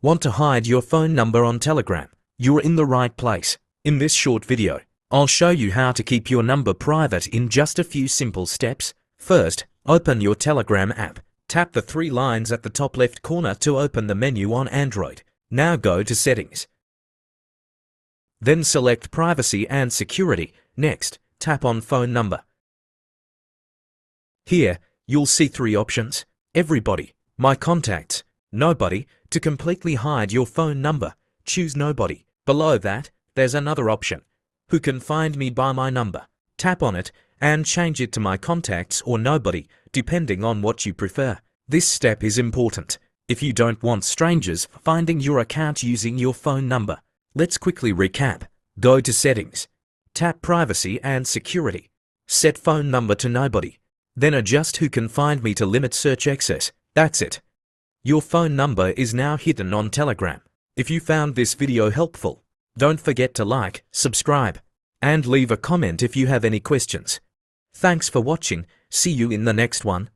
Want to hide your phone number on Telegram? You're in the right place. In this short video, I'll show you how to keep your number private in just a few simple steps. First, open your Telegram app. Tap the three lines at the top left corner to open the menu on Android. Now go to Settings. Then select Privacy and Security. Next, tap on Phone Number. Here, you'll see three options: Everybody, My Contacts, Nobody. To completely hide your phone number, choose Nobody. Below that, there's another option: Who can find me by my number? Tap on it and change it to My Contacts or Nobody, depending on what you prefer. This step is important if you don't want strangers finding your account using your phone number. Let's quickly recap. Go to Settings. Tap Privacy and Security. Set phone number to Nobody. Then adjust Who can find me to limit search access. That's it. Your phone number is now hidden on Telegram. If you found this video helpful, don't forget to like, subscribe, and leave a comment if you have any questions. Thanks for watching. See you in the next one.